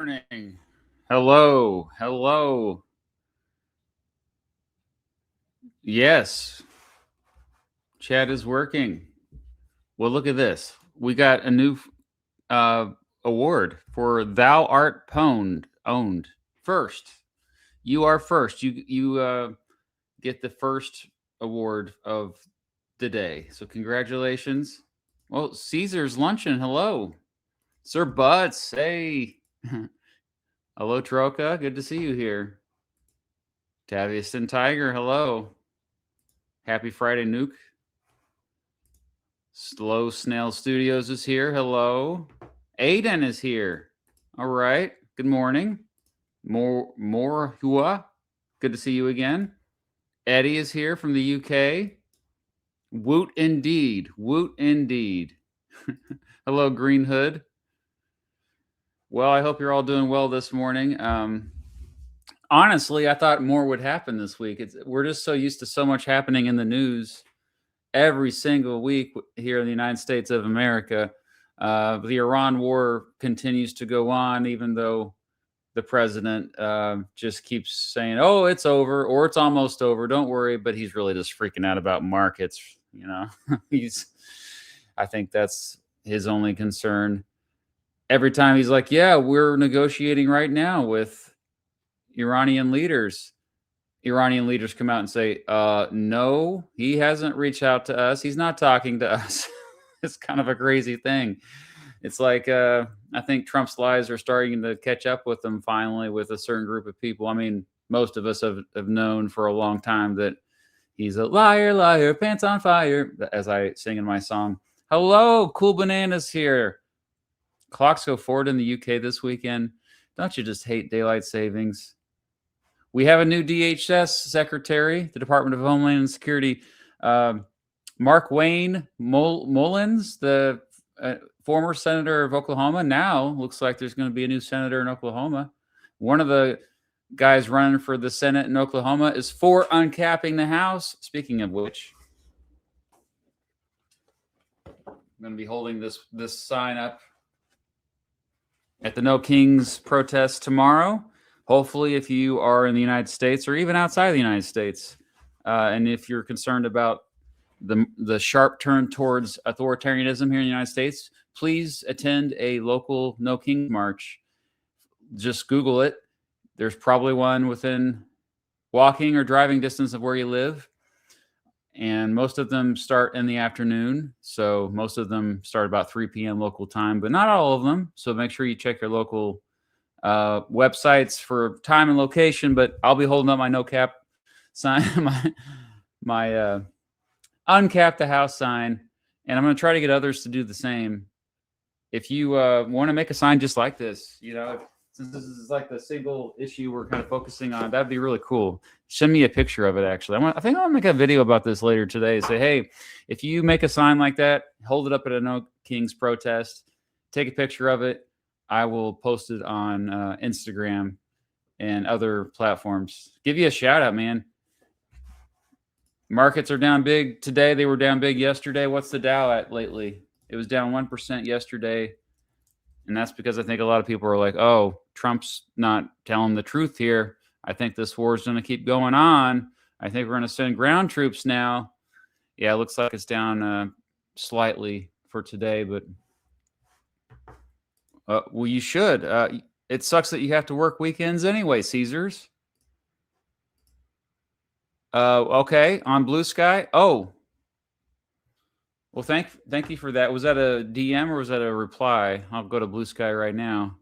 Morning. Hello. Hello. Yes, chat is working. Well, look at this. We got a new uh, award for Thou Art Pwned Owned. First. You are first. You get the first award of the day. So congratulations. Well, Caesar's luncheon. Hello. Sir Butts. Hey. Hello, Troca. Good to see you here. Tavius Tiger. Hello. Happy Friday, Nuke. Slow Snail Studios is here. Hello. Aiden is here. All right. Good morning. More Hua. Good to see you again. Eddie is here from the UK. Woot indeed. Woot indeed. Hello, Green Hood. Well, I hope you're all doing well this morning. Honestly, I thought more would happen this week. We're just so used to so much happening in the news every single week here in the United States of America. The Iran war continues to go on, even though the president just keeps saying, "Oh, it's over," or "It's almost over. Don't worry." But he's really just freaking out about markets. You know, I think that's his only concern. Every time he's like, "Yeah, we're negotiating right now with Iranian leaders." Iranian leaders come out and say, no, he hasn't reached out to us. He's not talking to us. It's kind of a crazy thing. It's like, I think Trump's lies are starting to catch up with him finally with a certain group of people. I mean, most of us have known for a long time that he's a liar, liar, pants on fire, as I sing in my song. Hello, Cool Bananas here. Clocks go forward in the UK this weekend. Don't you just hate daylight savings? We have a new DHS secretary, the Department of Homeland Security, Mark Wayne Mullins, the former senator of Oklahoma. Now looks like there's going to be a new senator in Oklahoma. One of the guys running for the Senate in Oklahoma is for uncapping the House. Speaking of which, I'm going to be holding this sign up at the No Kings protest tomorrow. Hopefully, if you are in the United States or even outside of the United States, and if you're concerned about the sharp turn towards authoritarianism here in the United States, please attend a local No Kings march. Just Google it. There's probably one within walking or driving distance of where you live. And most of them start in the afternoon. So most of them start about 3 p.m. local time, but not all of them. So make sure you check your local websites for time and location. But I'll be holding up my no cap sign, my uncap the house sign, and I'm going to try to get others to do the same. If you want to make a sign just like this, since this is like the single issue we're kind of focusing on, that'd be really cool. Send me a picture of it. Actually, I think I'll make a video about this later today. Say, hey, if you make a sign like that, hold it up at a No Kings protest, take a picture of it. I will post it on Instagram and other platforms. Give you a shout out, man. Markets are down big today. They were down big yesterday. What's the Dow at lately? It was down 1% yesterday. And that's because I think a lot of people are like, oh, Trump's not telling the truth here. I think this war is going to keep going on. I think we're going to send ground troops now. Yeah, it looks like it's down slightly for today, but well, you should. It sucks that you have to work weekends anyway, Caesars. Okay, on Blue Sky. Oh, well, thank you for that. Was that a DM or was that a reply? I'll go to Blue Sky right now.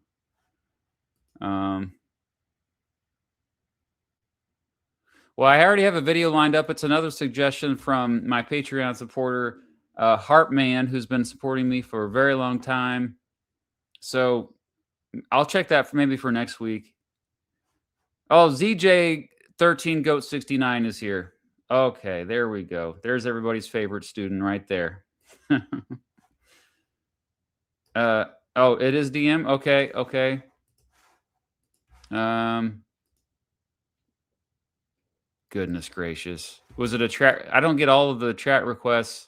Well, I already have a video lined up. It's another suggestion from my Patreon supporter, Heartman, who's been supporting me for a very long time. So I'll check that maybe for next week. Oh, ZJ13 Goat 69 is here. Okay, there we go. There's everybody's favorite student right there. Oh, it is DM? Okay. Goodness gracious. Was it a chat? I don't get all of the chat requests.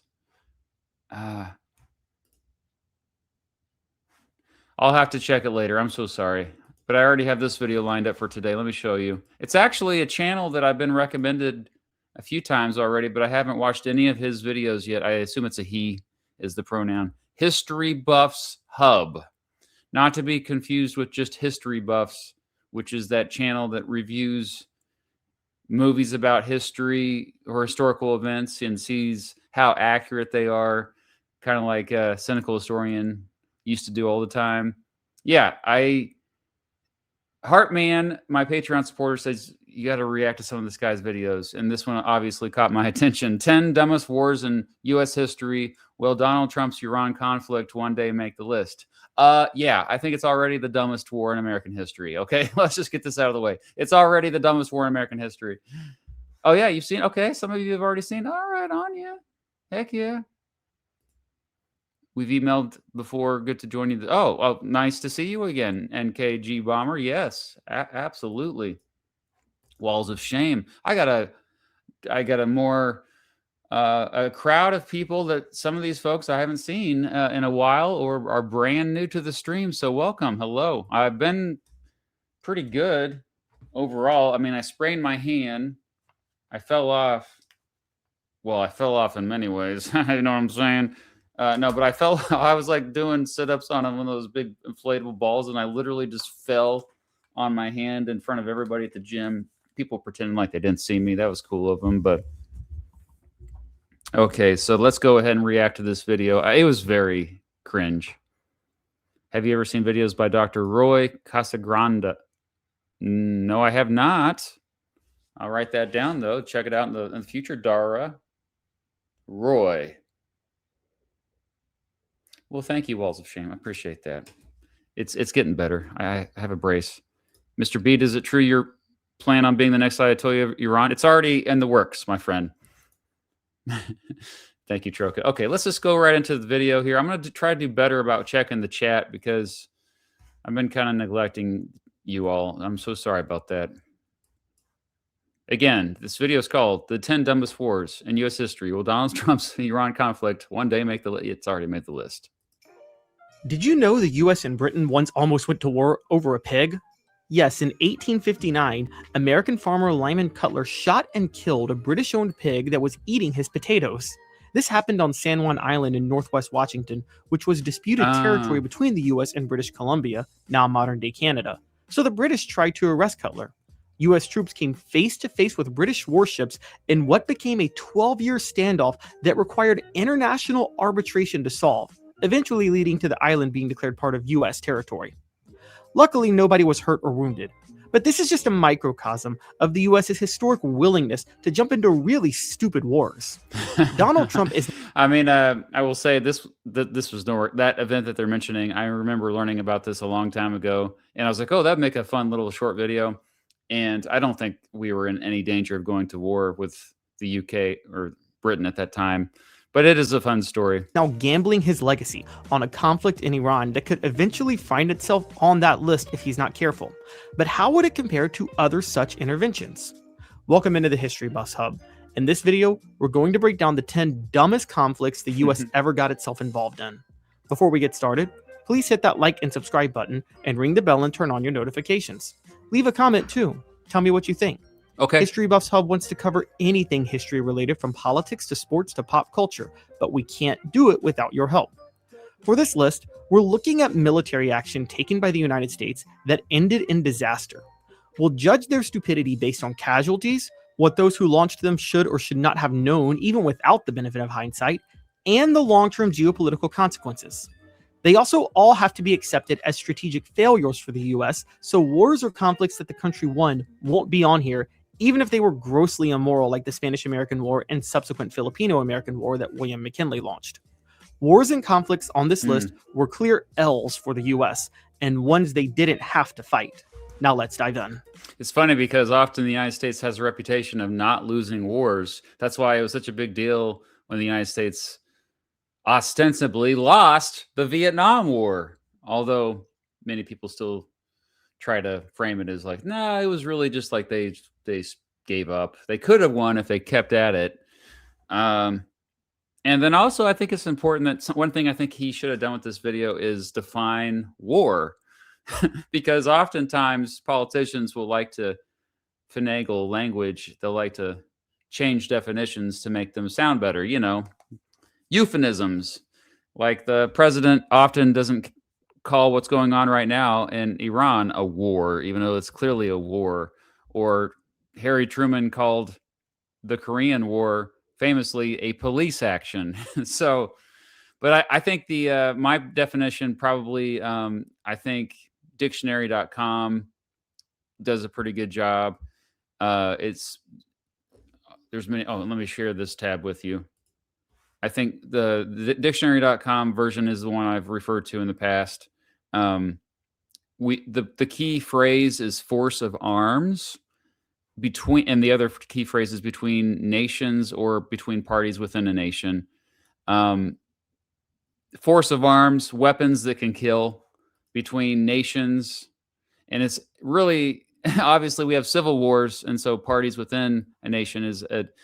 I'll have to check it later. I'm so sorry. but I already have this video lined up for today. Let me show you. It's actually a channel that I've been recommended a few times already, but I haven't watched any of his videos yet. I assume it's a he is the pronoun. History Buffs Hub. Not to be confused with just History Buffs, which is that channel that reviews movies about history or historical events and sees how accurate they are, kind of like a cynical historian used to do all the time. Yeah, Heartman, my Patreon supporter, says you got to react to some of this guy's videos, and this one obviously caught my attention. 10 dumbest wars in U.S. history. Will Donald Trump's Iran conflict one day make the list? Yeah, I think it's already the dumbest war in American history. Okay, let's just get this out of the way. It's already the dumbest war in American history. Oh yeah, you've seen? Okay, some of you have already seen. All right, on you. Heck yeah. We've emailed before. Good to join you. Oh, nice to see you again, NKG Bomber. Yes, absolutely. Walls of Shame. I got a more a crowd of people that some of these folks I haven't seen in a while or are brand new to the stream. So welcome. Hello. I've been pretty good overall. I mean, I sprained my hand. I fell off. Well, I fell off in many ways. You know what I'm saying? No, but I fell. I was like doing sit-ups on one of those big inflatable balls, and I literally just fell on my hand in front of everybody at the gym. People pretending like they didn't see me. That was cool of them, but okay. So let's go ahead and react to this video. It was very cringe. Have you ever seen videos by Dr. Roy Casagrande? No, I have not. I'll write that down though. Check it out in the future. Dara Roy. Well, thank you, Walls of Shame. I appreciate that. It's getting better. I have a brace. Mr. B, is it true you're plan on being the next Ayatollah of Iran? It's already in the works, my friend. Thank you, Troka. Okay, let's just go right into the video here. I'm going to try to do better about checking the chat because I've been kind of neglecting you all. I'm so sorry about that. Again, this video is called The 10 Dumbest Wars in U.S. History. Will Donald Trump's Iran conflict one day make the list? It's already made the list. Did you know the US and Britain once almost went to war over a pig? Yes, in 1859, American farmer Lyman Cutler shot and killed a British-owned pig that was eating his potatoes. This happened on San Juan Island in northwest Washington, which was disputed territory between the US and British Columbia, now modern-day Canada. So the British tried to arrest Cutler. US troops came face-to-face with British warships in what became a 12-year standoff that required international arbitration to solve, eventually leading to the island being declared part of US territory. Luckily, nobody was hurt or wounded. But this is just a microcosm of the US's historic willingness to jump into really stupid wars. Donald Trump is... I mean, I will say this was that event that they're mentioning. I remember learning about this a long time ago. And I was like, oh, that'd make a fun little short video. And I don't think we were in any danger of going to war with the UK or Britain at that time. But it is a fun story. Now gambling his legacy on a conflict in Iran that could eventually find itself on that list if he's not careful. But how would it compare to other such interventions? Welcome into the History Buffs Hub. In this video, we're going to break down the 10 dumbest conflicts the US ever got itself involved in. Before we get started, please hit that like and subscribe button and ring the bell and turn on your notifications. Leave a comment too. Tell me what you think. Okay. History Buffs Hub wants to cover anything history related from politics to sports to pop culture, but we can't do it without your help. For this list, we're looking at military action taken by the United States that ended in disaster. We'll judge their stupidity based on casualties, what those who launched them should or should not have known even without the benefit of hindsight, and the long-term geopolitical consequences. They also all have to be accepted as strategic failures for the US, so wars or conflicts that the country won won't be on here, even if they were grossly immoral like the Spanish-American War and subsequent Filipino-American War that William McKinley launched. Wars and conflicts on this list were clear L's for the US, and ones they didn't have to fight. Now let's dive in. It's funny because often the United States has a reputation of not losing wars. That's why it was such a big deal when the United States ostensibly lost the Vietnam War. Although many people still try to frame it as like, nah, it was really just like they gave up. They could have won if they kept at it. And then also, I think it's important that one thing I think he should have done with this video is define war. because oftentimes politicians will like to finagle language. They'll like to change definitions to make them sound better. Euphemisms. Like the president often doesn't call what's going on right now in Iran a war, even though it's clearly a war. Or Harry Truman called the Korean War famously a police action. So, but I think my definition probably, I think dictionary.com does a pretty good job. There's many. Oh, let me share this tab with you. I think the dictionary.com version is the one I've referred to in the past. The key phrase is force of arms and the other key phrase is between nations or between parties within a nation. Force of arms, weapons that can kill between nations. And it's really, obviously we have civil wars. And so parties within a nation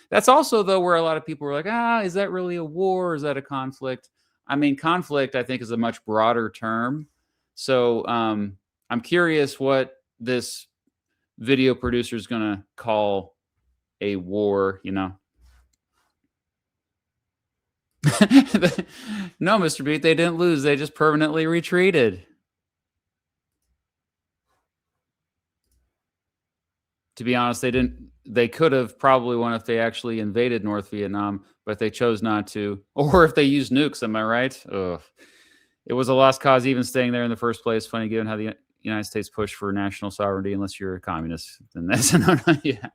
that's also though where a lot of people are like, is that really a war? Is that a conflict? I mean, conflict I think is a much broader term. So I'm curious what this video producer is going to call a war, No, Mr. Beat, they didn't lose. They just permanently retreated. To be honest, they didn't. They could have probably won if they actually invaded North Vietnam, but they chose not to. Or if they used nukes, am I right? Ugh. It was a lost cause even staying there in the first place. Funny given how the United States push for national sovereignty, unless you're a communist, then that's yeah,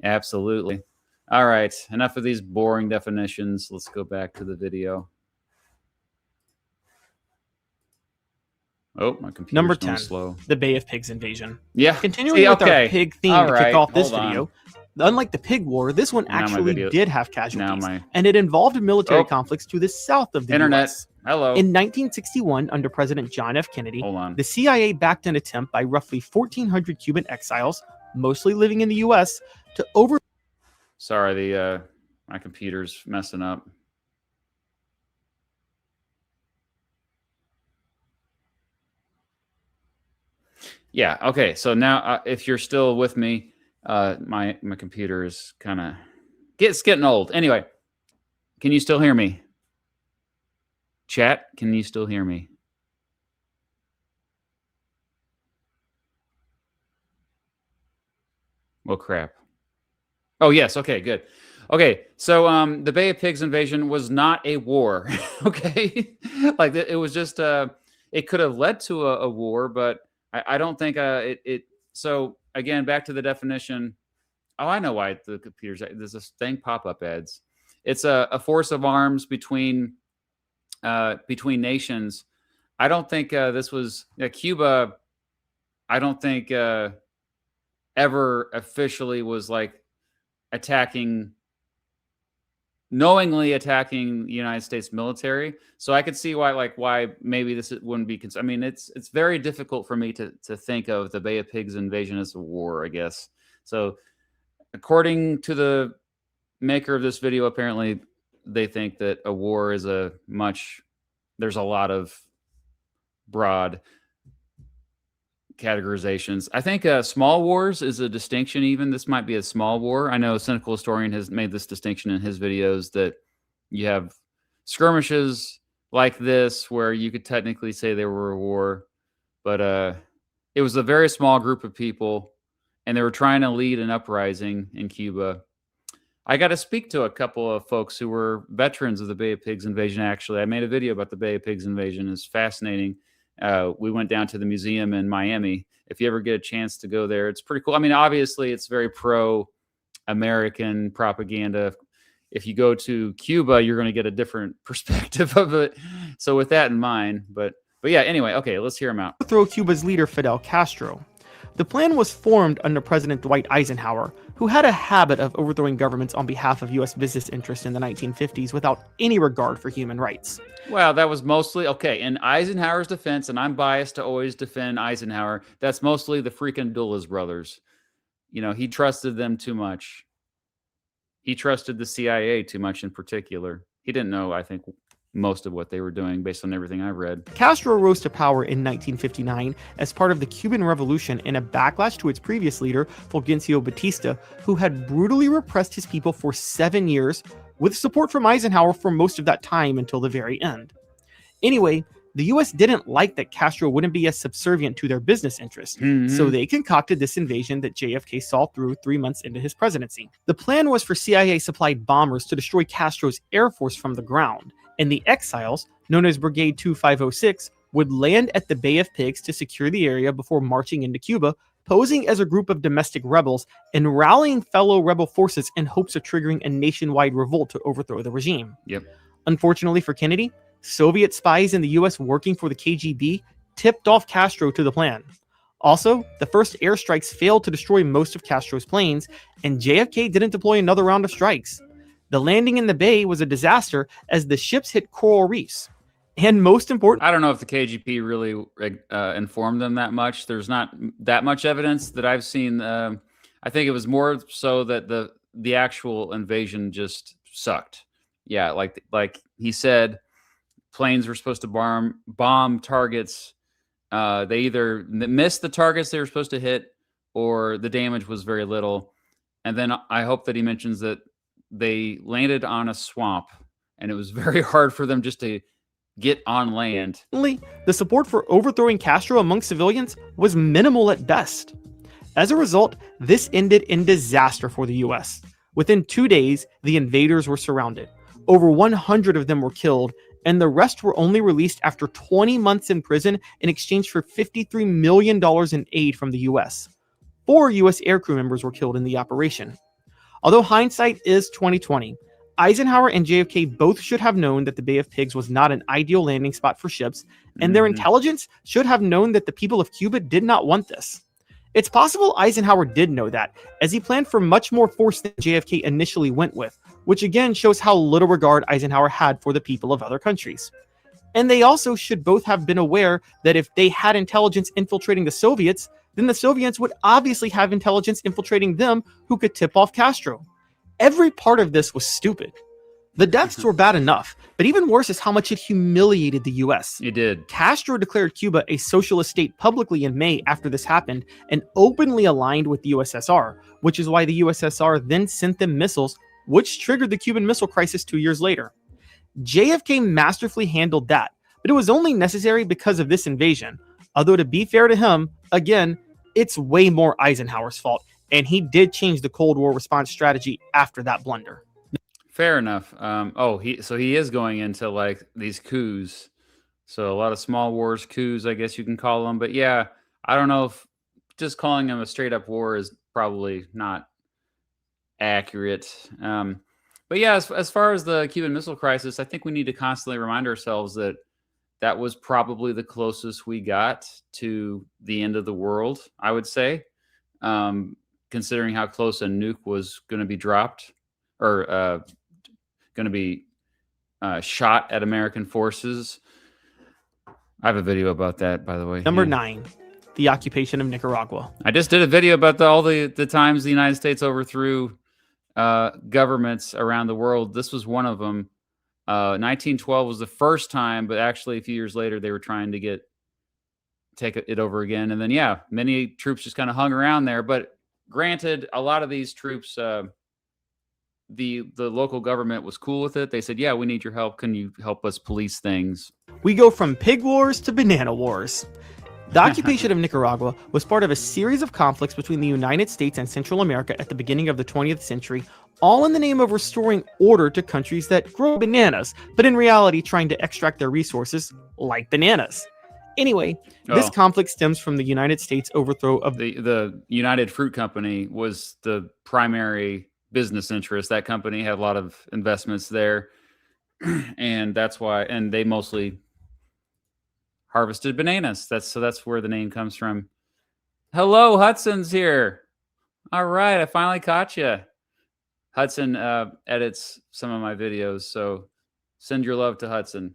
absolutely. All right, enough of these boring definitions. Let's go back to the video. Oh, my computer's Number 10, slow. The Bay of Pigs invasion. Yeah. Continuing with our pig theme to kick off this video, unlike the Pig War, this one actually did have casualties, and it involved military conflicts to the south of the U.S. Hello. In 1961, under President John F. Kennedy, the CIA backed an attempt by roughly 1,400 Cuban exiles, mostly living in the U.S., to over... Sorry, my computer's messing up. Yeah, okay. So now, if you're still with me, my computer is kind of... It's getting old. Anyway, can you still hear me? Chat, can you still hear me? Well, crap. Oh, yes. Okay, good. Okay, so the Bay of Pigs invasion was not a war. Okay, like it was just it could have led to a war, but I don't think it. So again, back to the definition. Oh, I know why the computer's... There's this thing pop-up ads. It's a force of arms between nations. I don't think this was Cuba. I don't think ever officially was like knowingly attacking the United States military. So I could see why maybe this wouldn't be. I mean, it's very difficult for me to think of the Bay of Pigs invasion as a war, I guess. So according to the maker of this video, apparently they think that a war is there's a lot of broad categorizations. I think small wars is a distinction. Even this might be a small war. I know Cynical Historian has made this distinction in his videos that you have skirmishes like this where you could technically say they were a war, but it was a very small group of people and they were trying to lead an uprising in Cuba. I got to speak to a couple of folks who were veterans of the Bay of Pigs invasion. Actually, I made a video about the Bay of Pigs invasion. It's fascinating. We went down to the museum in Miami. If you ever get a chance to go there, it's pretty cool. I mean, obviously, it's very pro-American propaganda. If you go to Cuba, you're going to get a different perspective of it. So with that in mind, but yeah, anyway, okay, let's hear him out. Overthrow Cuba's leader, Fidel Castro. The plan was formed under President Dwight Eisenhower, who had a habit of overthrowing governments on behalf of U.S. business interests in the 1950s without any regard for human rights. Well, that was mostly, okay, in Eisenhower's defense, and I'm biased to always defend Eisenhower, that's mostly the freaking Dulles brothers. You know, he trusted them too much. He trusted the CIA too much in particular. He didn't know, I think, most of what they were doing based on everything I've read. Castro rose to power in 1959 as part of the Cuban Revolution in a backlash to its previous leader, Fulgencio Batista, who had brutally repressed his people for 7 years, with support from Eisenhower for most of that time until the very end. Anyway, the US didn't like that Castro wouldn't be as subservient to their business interests, so they concocted this invasion that JFK saw through 3 months into his presidency. The plan was for CIA-supplied bombers to destroy Castro's air force from the ground, and the exiles, known as Brigade 2506, would land at the Bay of Pigs to secure the area before marching into Cuba, posing as a group of domestic rebels and rallying fellow rebel forces in hopes of triggering a nationwide revolt to overthrow the regime. Yep. Unfortunately for Kennedy, Soviet spies in the US working for the KGB tipped off Castro to the plan. Also, the first airstrikes failed to destroy most of Castro's planes, and JFK didn't deploy another round of strikes. The landing in the bay was a disaster as the ships hit coral reefs. And most important, I don't know if the KGB really informed them that much. There's not that much evidence that I've seen. I think it was more so that the actual invasion just sucked. Yeah, like he said, planes were supposed to bomb targets. They either missed the targets they were supposed to hit, or the damage was very little. And then I hope that he mentions that they landed on a swamp, and it was very hard for them just to get on land. the support for overthrowing Castro among civilians was minimal at best. As a result, this ended in disaster for the US. Within 2 days, the invaders were surrounded. Over 100 of them were killed, and the rest were only released after 20 months in prison in exchange for $53 million in aid from the US. 4 US aircrew members were killed in the operation. Although hindsight is 2020, Eisenhower and JFK both should have known that the Bay of Pigs was not an ideal landing spot for ships, and their intelligence should have known that the people of Cuba did not want this. It's possible Eisenhower did know that, as he planned for much more force than JFK initially went with, which again shows how little regard Eisenhower had for the people of other countries. And they also should both have been aware that if they had intelligence infiltrating the Soviets, then the Soviets would obviously have intelligence infiltrating them who could tip off Castro. Every part of this was stupid. The deaths were bad enough, but even worse is how much it humiliated the US. It did. Castro declared Cuba a socialist state publicly in May after this happened and openly aligned with the USSR, which is why the USSR then sent them missiles, which triggered the Cuban Missile Crisis 2 years later. JFK masterfully handled that, but it was only necessary because of this invasion. Although to be fair to him, again, it's way more Eisenhower's fault, and he did change the Cold War response strategy after that blunder. Fair enough. He is going into like these coups. So a lot of small wars, coups, I guess you can call them. But yeah, I don't know if just calling them a straight up war is probably not accurate. But yeah, as far as the Cuban Missile Crisis, I think we need to constantly remind ourselves that that was probably the closest we got to the end of the world, I would say, considering how close a nuke was going to be dropped or going to be shot at American forces. I have a video about that, by the way. Number 9, the occupation of Nicaragua. I just did a video about all the times the United States overthrew governments around the world. This was one of them. 1912 was the first time, but actually a few years later they were trying to take it over again. And then, yeah, many troops just kind of hung around there. But granted, a lot of these troops, the local government was cool with it. They said, yeah, we need your help. Can you help us police things? We go from pig wars to banana wars. The occupation of Nicaragua was part of a series of conflicts between the United States and Central America at the beginning of the 20th century, all in the name of restoring order to countries that grow bananas, but in reality trying to extract their resources like bananas. Anyway, this conflict stems from the United States overthrow of the United Fruit Company was the primary business interest. That company had a lot of investments there, and that's why. And they mostly harvested bananas. That's where the name comes from. Hello, Hudson's here. All right, I finally caught you. Hudson edits some of my videos, so send your love to Hudson.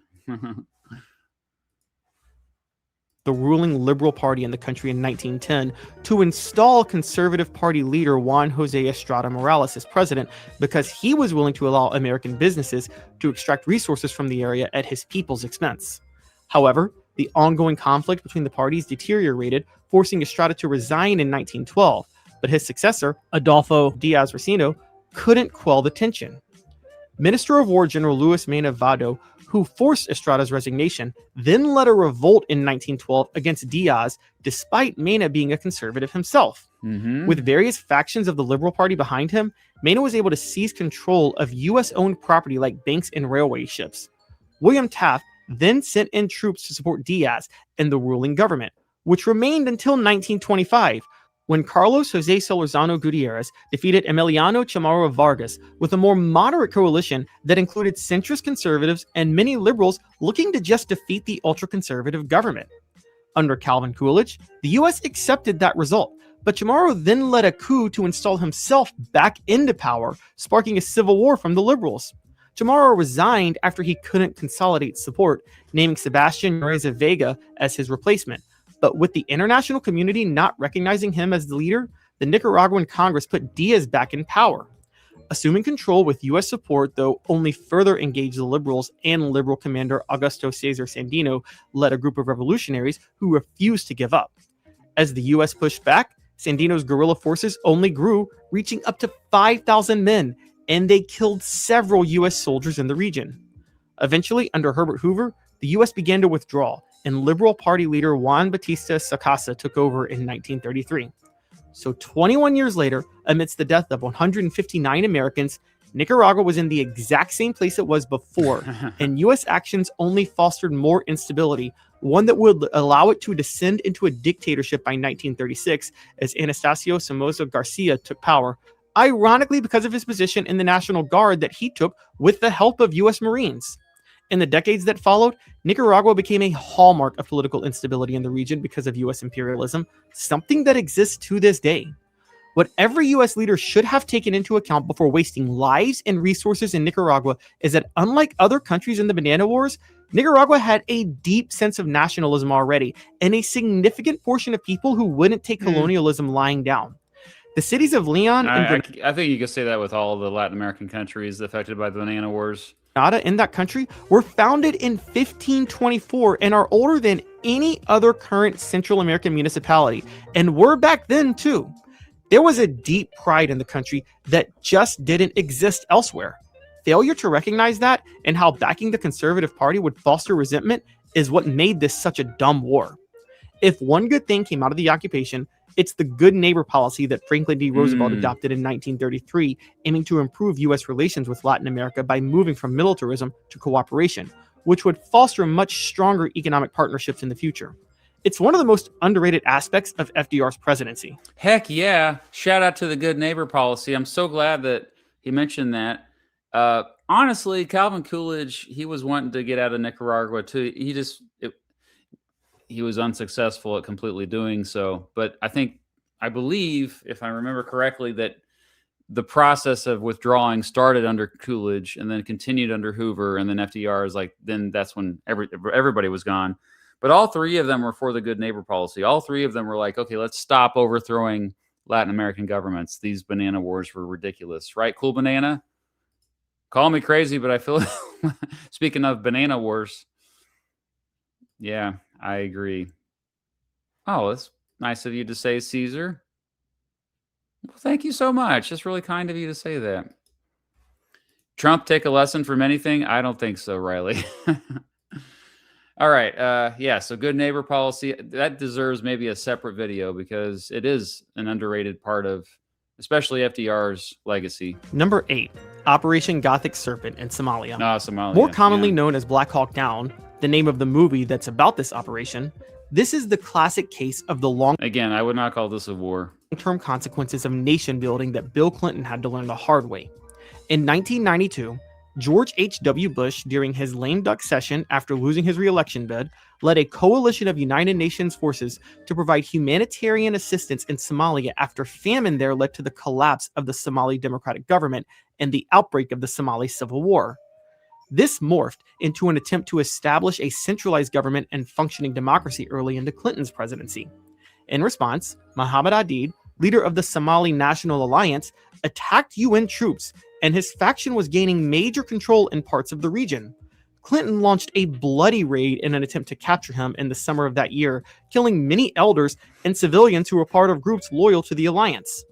the ruling Liberal Party in the country in 1910, to install Conservative Party leader Juan Jose Estrada Morales as president because he was willing to allow American businesses to extract resources from the area at his people's expense. However, the ongoing conflict between the parties deteriorated, forcing Estrada to resign in 1912, but his successor, Adolfo Diaz Racino, couldn't quell the tension. Minister of War General Luis Mena Vado, who forced Estrada's resignation, then led a revolt in 1912 against Diaz, despite Mena being a conservative himself. With various factions of the Liberal Party behind him, Mena was able to seize control of U.S.-owned property like banks and railway ships. William Taft then sent in troops to support Diaz and the ruling government, which remained until 1925, when Carlos Jose Solorzano Gutierrez defeated Emiliano Chamorro Vargas with a more moderate coalition that included centrist conservatives and many liberals looking to just defeat the ultra-conservative government. Under Calvin Coolidge, the U.S. accepted that result, but Chamorro then led a coup to install himself back into power, sparking a civil war from the liberals. Chamorro resigned after he couldn't consolidate support, naming Sebastian Reyes Vega as his replacement. But with the international community not recognizing him as the leader, the Nicaraguan Congress put Diaz back in power. Assuming control with U.S. support, though, only further engaged the liberals, and Liberal commander Augusto Cesar Sandino led a group of revolutionaries who refused to give up. As the U.S. pushed back, Sandino's guerrilla forces only grew, reaching up to 5,000 men, and they killed several U.S. soldiers in the region. Eventually, under Herbert Hoover, the U.S. began to withdraw, and Liberal Party leader Juan Batista Sacasa took over in 1933. So 21 years later, amidst the death of 159 Americans, Nicaragua was in the exact same place it was before, and U.S. actions only fostered more instability, one that would allow it to descend into a dictatorship by 1936 as Anastasio Somoza Garcia took power, ironically because of his position in the National Guard that he took with the help of U.S. Marines. In the decades that followed, Nicaragua became a hallmark of political instability in the region because of U.S. imperialism, something that exists to this day. What every U.S. leader should have taken into account before wasting lives and resources in Nicaragua is that unlike other countries in the Banana Wars, Nicaragua had a deep sense of nationalism already, and a significant portion of people who wouldn't take colonialism lying down. The cities of Leon and I think you could say that with all the Latin American countries affected by the Banana Wars. Grenada in that country were founded in 1524 and are older than any other current Central American municipality, and were back then too. There was a deep pride in the country that just didn't exist elsewhere. Failure to recognize that and how backing the Conservative Party would foster resentment is what made this such a dumb war. If one good thing came out of the occupation, it's the good neighbor policy that Franklin D. Roosevelt adopted in 1933, aiming to improve U.S. relations with Latin America by moving from militarism to cooperation, which would foster much stronger economic partnerships in the future. It's one of the most underrated aspects of FDR's presidency. Heck yeah. Shout out to the good neighbor policy. I'm so glad that he mentioned that. Honestly, Calvin Coolidge, he was wanting to get out of Nicaragua too. He was unsuccessful at completely doing so. But I believe, if I remember correctly, that the process of withdrawing started under Coolidge and then continued under Hoover, and then FDR is then that's when everybody was gone. But all three of them were for the good neighbor policy. All three of them were like, okay, let's stop overthrowing Latin American governments. These banana wars were ridiculous, right? Cool Banana? Call me crazy, but I feel speaking of banana wars, yeah, I agree. Oh, that's nice of you to say, Caesar. Well, thank you so much. That's really kind of you to say that. Trump take a lesson from anything? I don't think so, Riley. All right. Yeah, so good neighbor policy. That deserves maybe a separate video because it is an underrated part of especially FDR's legacy. Number 8, Operation Gothic Serpent in Somalia. Somalia. More commonly known as Black Hawk Down, the name of the movie that's about this operation, this is the classic case of the Again, I would not call this a war. Long-term consequences of nation building that Bill Clinton had to learn the hard way. In 1992, George H.W. Bush, during his lame duck session after losing his re-election bid, led a coalition of United Nations forces to provide humanitarian assistance in Somalia after famine there led to the collapse of the Somali Democratic Government and the outbreak of the Somali Civil War. This morphed into an attempt to establish a centralized government and functioning democracy early into Clinton's presidency. In response, Muhammad Aidid, leader of the Somali National Alliance, attacked UN troops, and his faction was gaining major control in parts of the region. Clinton launched a bloody raid in an attempt to capture him in the summer of that year, killing many elders and civilians who were part of groups loyal to the alliance.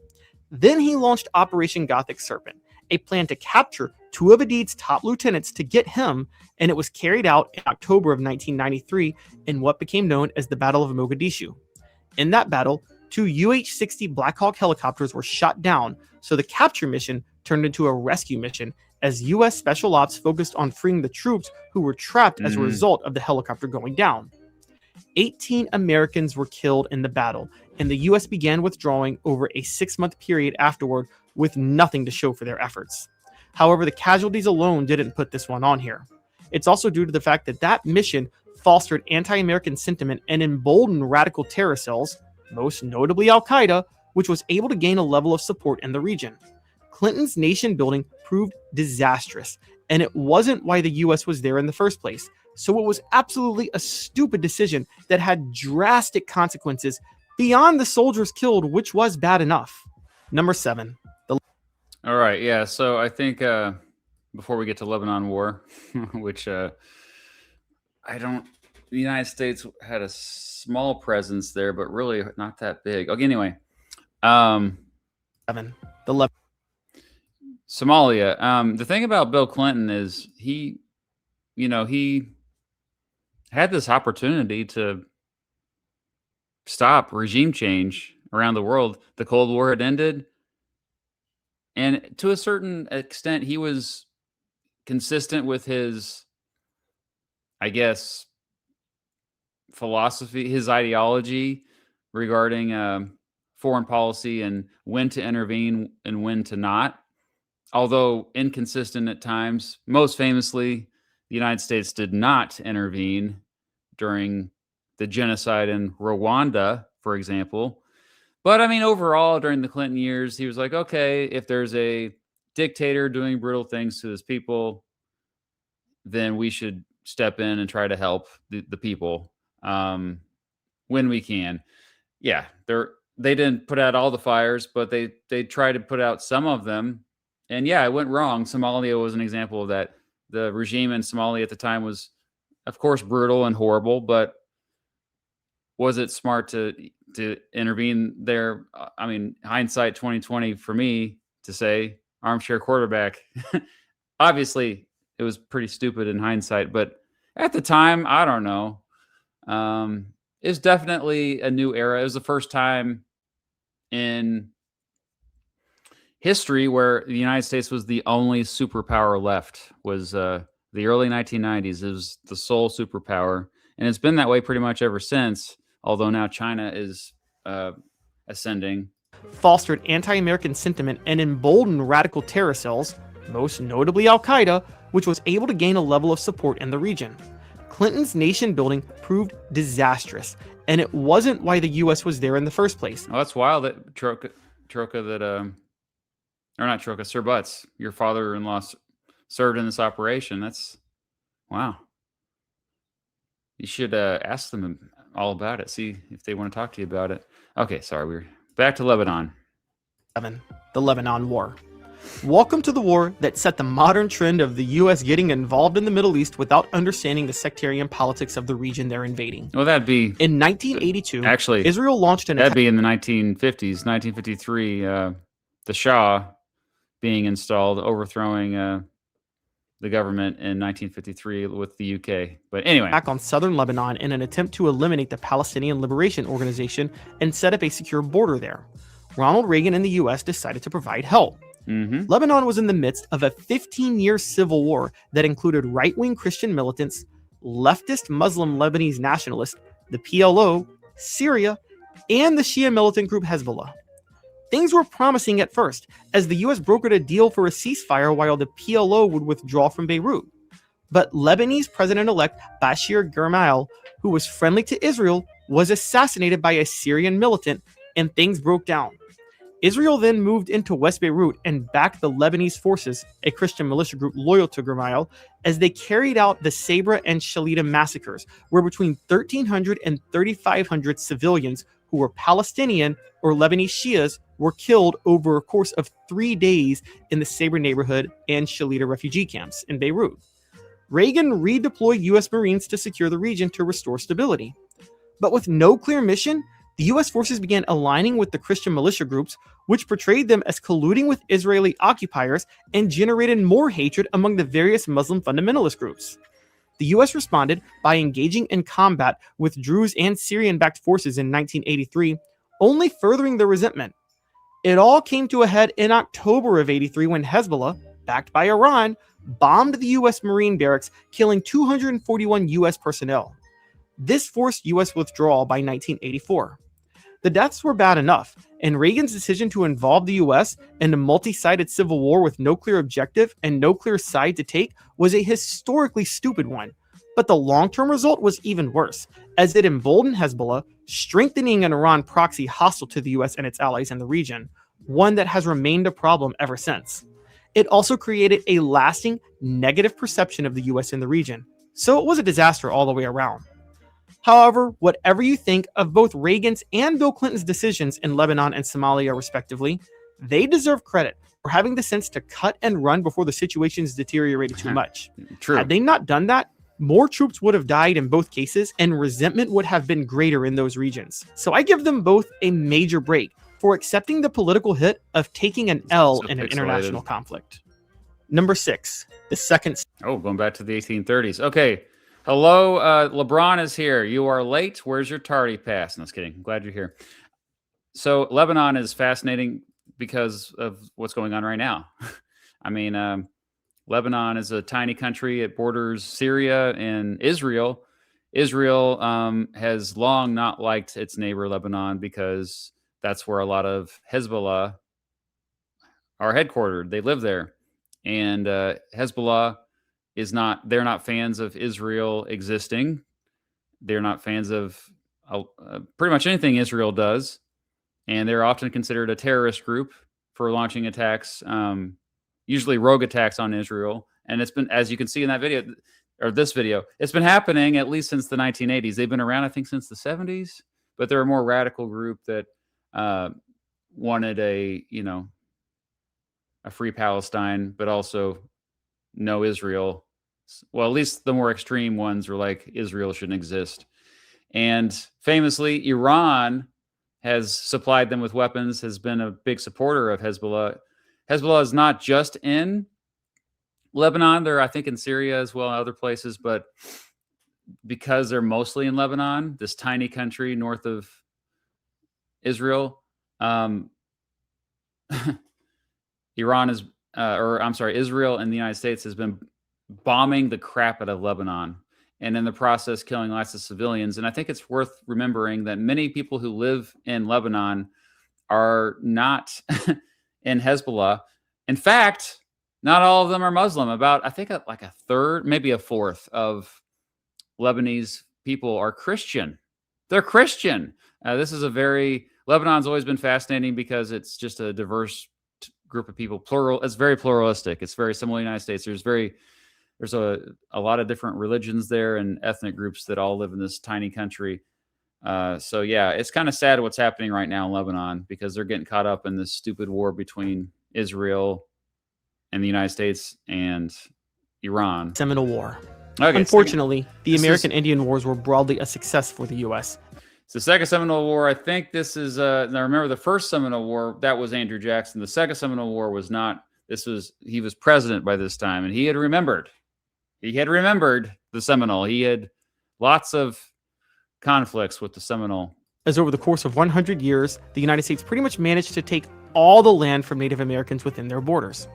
Then he launched Operation Gothic Serpent, a plan to capture two of Aidid's top lieutenants to get him, and it was carried out in October of 1993 in what became known as the Battle of Mogadishu. In that battle, two UH-60 Black Hawk helicopters were shot down, so the capture mission turned into a rescue mission as U.S. Special Ops focused on freeing the troops who were trapped as a result of the helicopter going down. 18 Americans were killed in the battle, and the U.S. began withdrawing over a 6-month period afterward with nothing to show for their efforts. However, the casualties alone didn't put this one on here. It's also due to the fact that that mission fostered anti-American sentiment and emboldened radical terror cells, most notably Al-Qaeda, which was able to gain a level of support in the region. Clinton's nation building proved disastrous, and it wasn't why the US was there in the first place. So it was absolutely a stupid decision that had drastic consequences beyond the soldiers killed, which was bad enough. Number 7. All right, yeah. So I think before we get to Lebanon War, which the United States had a small presence there, but really not that big. Okay, anyway. 7. Somalia. The thing about Bill Clinton is he had this opportunity to stop regime change around the world. The Cold War had ended. And to a certain extent, he was consistent with his, I guess, philosophy, his ideology regarding foreign policy and when to intervene and when to not. Although inconsistent at times, most famously, the United States did not intervene during the genocide in Rwanda, for example. But I mean, overall, during the Clinton years, he was like, okay, if there's a dictator doing brutal things to his people, then we should step in and try to help the people when we can. Yeah, they didn't put out all the fires, but they tried to put out some of them. And yeah, it went wrong. Somalia was an example of that. The regime in Somalia at the time was, of course, brutal and horrible, but was it smart to intervene there? I mean, hindsight 2020 for me to say, armchair quarterback. Obviously, it was pretty stupid in hindsight, but at the time, I don't know. It's definitely a new era. It was the first time in history where the United States was the only superpower left. Was the early 1990s. It was the sole superpower, and it's been that way pretty much ever since. Although now China is ascending. Fostered anti-American sentiment and emboldened radical terror cells, most notably Al-Qaeda, which was able to gain a level of support in the region. Clinton's nation building proved disastrous, and it wasn't why the U.S. was there in the first place. Oh, that's wild that Sir Butts, your father-in-law, served in this operation. That's wow. You should ask them all about it. See if they want to talk to you about it. Okay, sorry. We're back to Lebanon. 7. The Lebanon War. Welcome to the war that set the modern trend of the U.S. getting involved in the Middle East without understanding the sectarian politics of the region they're invading. Well, that'd be in 1982. Actually, Israel launched an. That'd be in the 1950s, 1953. The Shah being installed, overthrowing the government in 1953 with the UK. But anyway, back on southern Lebanon in an attempt to eliminate the Palestinian Liberation Organization and set up a secure border there. Ronald Reagan and the U.S. decided to provide help. Lebanon was in the midst of a 15-year civil war that included right-wing Christian militants, leftist Muslim Lebanese nationalists, the PLO, Syria, and the Shia militant group Hezbollah. Things were promising at first, as the U.S. brokered a deal for a ceasefire while the PLO would withdraw from Beirut. But Lebanese President-elect Bashir Gemayel, who was friendly to Israel, was assassinated by a Syrian militant, and things broke down. Israel then moved into West Beirut and backed the Lebanese forces, a Christian militia group loyal to Gemayel, as they carried out the Sabra and Shalita massacres, where between 1,300 and 3,500 civilians who were Palestinian or Lebanese Shias were killed over a course of 3 days in the Sabra neighborhood and Shalita refugee camps in Beirut. Reagan redeployed U.S. Marines to secure the region to restore stability. But with no clear mission, the U.S. forces began aligning with the Christian militia groups, which portrayed them as colluding with Israeli occupiers and generated more hatred among the various Muslim fundamentalist groups. The U.S. responded by engaging in combat with Druze and Syrian-backed forces in 1983, only furthering the resentment. It all came to a head in October of '83 when Hezbollah, backed by Iran, bombed the U.S. Marine barracks, killing 241 U.S. personnel. This forced U.S. withdrawal by 1984. The deaths were bad enough, and Reagan's decision to involve the U.S. in a multi-sided civil war with no clear objective and no clear side to take was a historically stupid one. But the long-term result was even worse, as it emboldened Hezbollah, strengthening an Iran proxy hostile to the U.S. and its allies in the region, one that has remained a problem ever since. It also created a lasting negative perception of the U.S. in the region, so it was a disaster all the way around. However, whatever you think of both Reagan's and Bill Clinton's decisions in Lebanon and Somalia respectively, they deserve credit for having the sense to cut and run before the situations deteriorated too much. True. Had they not done that, more troops would have died in both cases and resentment would have been greater in those regions. So I give them both a major break for accepting the political hit of taking an L in an international conflict. Number 6, the second. Oh, going back to the 1830s. Okay. Hello, LeBron is here. You are late. Where's your tardy pass? No, just kidding. I'm glad you're here. So Lebanon is fascinating because of what's going on right now. I mean, Lebanon is a tiny country. It borders Syria and Israel. Israel has long not liked its neighbor Lebanon because that's where a lot of Hezbollah are headquartered. They live there. And Hezbollah they're not fans of Israel existing. They're not fans of pretty much anything Israel does. And they're often considered a terrorist group for launching attacks, usually rogue attacks on Israel. And it's been, as you can see in that video, or this video, it's been happening at least since the 1980s. They've been around, I think, since the 70s, but they're a more radical group that wanted a free Palestine, but also no Israel. Well, at least the more extreme ones were like Israel shouldn't exist. And famously, Iran has supplied them with weapons, has been a big supporter of Hezbollah. Hezbollah is not just in Lebanon. They're, I think, in Syria as well, and other places. But because they're mostly in Lebanon, this tiny country north of Israel, Israel and the United States has been bombing the crap out of Lebanon, and in the process killing lots of civilians. And I think it's worth remembering that many people who live in Lebanon are not in Hezbollah. In fact, not all of them are Muslim. About, I think, like a third, maybe a fourth of Lebanese people are Christian. They're Christian. Lebanon's always been fascinating because it's just a diverse group of people. It's very pluralistic. It's very similar to the United States. There's a lot of different religions there and ethnic groups that all live in this tiny country. So yeah, it's kind of sad what's happening right now in Lebanon because they're getting caught up in this stupid war between Israel and the United States and Iran. Seminole War. Okay, Unfortunately, the American Indian Wars were broadly a success for the U.S. It's the Second Seminole War. I think this is, now remember the First Seminole War, that was Andrew Jackson. The Second Seminole War was not. He was president by this time, and he had remembered the Seminole. He had lots of conflicts with the Seminole. As over the course of 100 years, the United States pretty much managed to take all the land from Native Americans within their borders.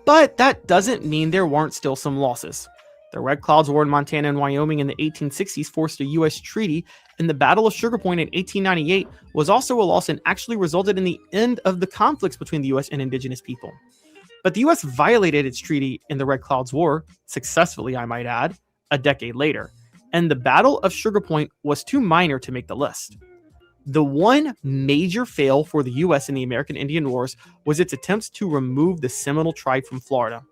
But that doesn't mean there weren't still some losses. The Red Cloud's War in Montana and Wyoming in the 1860s forced a U.S. treaty, and the Battle of Sugar Point in 1898 was also a loss and actually resulted in the end of the conflicts between the U.S. and indigenous people. But the U.S. violated its treaty in the Red Cloud's War, successfully I might add, a decade later, and the Battle of Sugar Point was too minor to make the list. The one major fail for the U.S. in the American Indian Wars was its attempts to remove the Seminole tribe from Florida.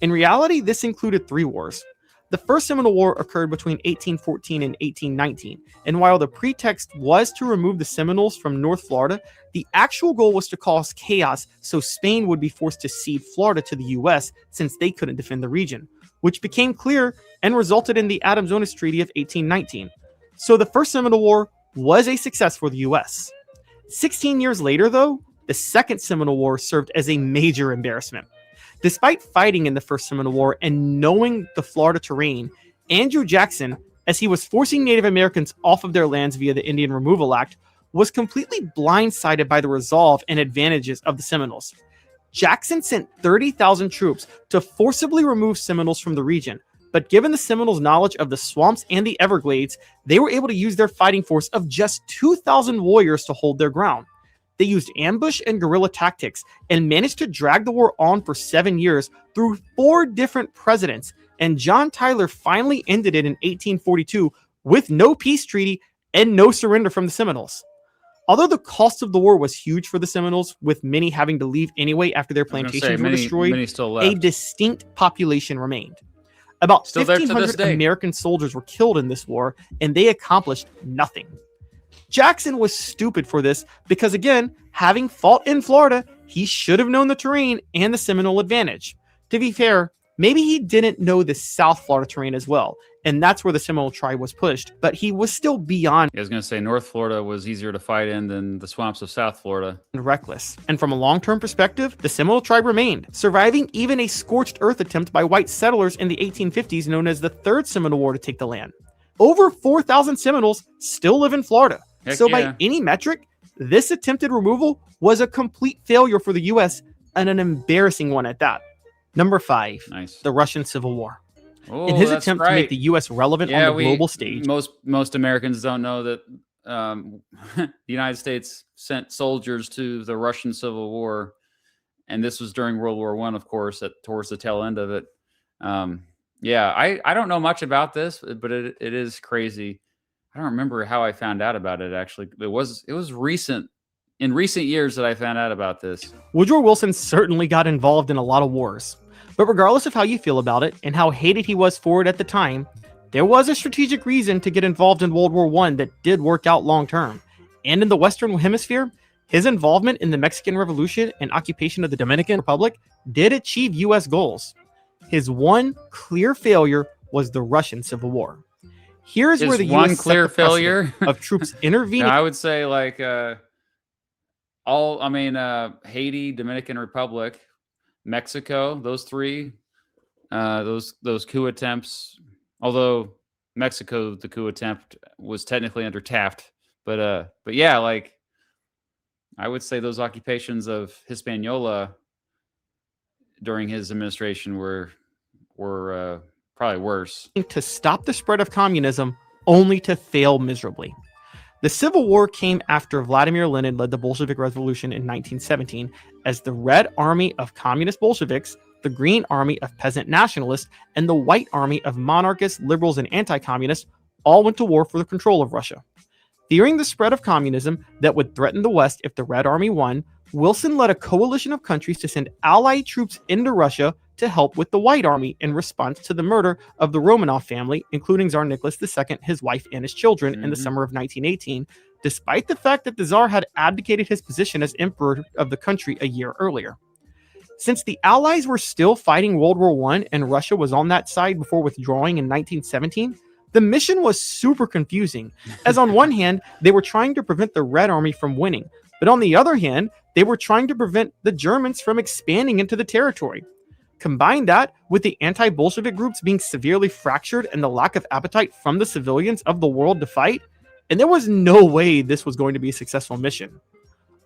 In reality, this included 3 wars. The First Seminole War occurred between 1814 and 1819, and while the pretext was to remove the Seminoles from North Florida, the actual goal was to cause chaos so Spain would be forced to cede Florida to the U.S. since they couldn't defend the region, which became clear and resulted in the Adams-Onis Treaty of 1819. So the First Seminole War was a success for the U.S. 16 years later, though, the Second Seminole War served as a major embarrassment. Despite fighting in the First Seminole War and knowing the Florida terrain, Andrew Jackson, as he was forcing Native Americans off of their lands via the Indian Removal Act, was completely blindsided by the resolve and advantages of the Seminoles. Jackson sent 30,000 troops to forcibly remove Seminoles from the region, but given the Seminoles' knowledge of the swamps and the Everglades, they were able to use their fighting force of just 2,000 warriors to hold their ground. They used ambush and guerrilla tactics and managed to drag the war on for 7 years through 4 different presidents, and John Tyler finally ended it in 1842 with no peace treaty and no surrender from the Seminoles. Although the cost of the war was huge for the Seminoles, with many having to leave anyway after their plantations were destroyed, a distinct population remained. About 1,500 American soldiers were killed in this war, and they accomplished nothing. Jackson was stupid for this because, again, having fought in Florida, he should have known the terrain and the Seminole advantage. To be fair, maybe he didn't know the South Florida terrain as well, and that's where the Seminole tribe was pushed, but he was still beyond. I was going to say North Florida was easier to fight in than the swamps of South Florida. Reckless. And from a long-term perspective, the Seminole tribe remained, surviving even a scorched earth attempt by white settlers in the 1850s known as the Third Seminole War to take the land. Over 4,000 Seminoles still live in Florida. By any metric, this attempted removal was a complete failure for the U.S. and an embarrassing one at that. Number 5, the Russian Civil War. In his attempt to make the U.S. relevant on the global stage. Most Americans don't know that the United States sent soldiers to the Russian Civil War, and this was during World War I, of course, towards the tail end of it. I don't know much about this, but it is crazy. I don't remember how I found out about it, actually. It was recent, in recent years, that I found out about this. Woodrow Wilson certainly got involved in a lot of wars. But regardless of how you feel about it and how hated he was for it at the time, there was a strategic reason to get involved in World War I that did work out long term. And in the Western Hemisphere, his involvement in the Mexican Revolution and occupation of the Dominican Republic did achieve U.S. goals. His one clear failure was the Russian Civil War. Here's where the U.S. clear failure of troops intervening. I would say Haiti, Dominican Republic, Mexico, those 3, those coup attempts. Although Mexico, the coup attempt was technically under Taft, but yeah, I would say those occupations of Hispaniola during his administration were probably worse. To stop the spread of communism, only to fail miserably. The Civil War came after Vladimir Lenin led the Bolshevik Revolution in 1917 as the Red Army of Communist Bolsheviks, the Green Army of Peasant Nationalists, and the White Army of Monarchists, Liberals, and Anti-Communists all went to war for the control of Russia. Fearing the spread of communism that would threaten the West if the Red Army won, Wilson led a coalition of countries to send Allied troops into Russia to help with the White Army in response to the murder of the Romanov family, including Tsar Nicholas II, his wife, and his children in the summer of 1918, despite the fact that the Tsar had abdicated his position as emperor of the country a year earlier. Since the Allies were still fighting World War I and Russia was on that side before withdrawing in 1917, the mission was super confusing, as on one hand, they were trying to prevent the Red Army from winning, but on the other hand, they were trying to prevent the Germans from expanding into the territory. Combine that with the anti-Bolshevik groups being severely fractured and the lack of appetite from the civilians of the world to fight, and there was no way this was going to be a successful mission.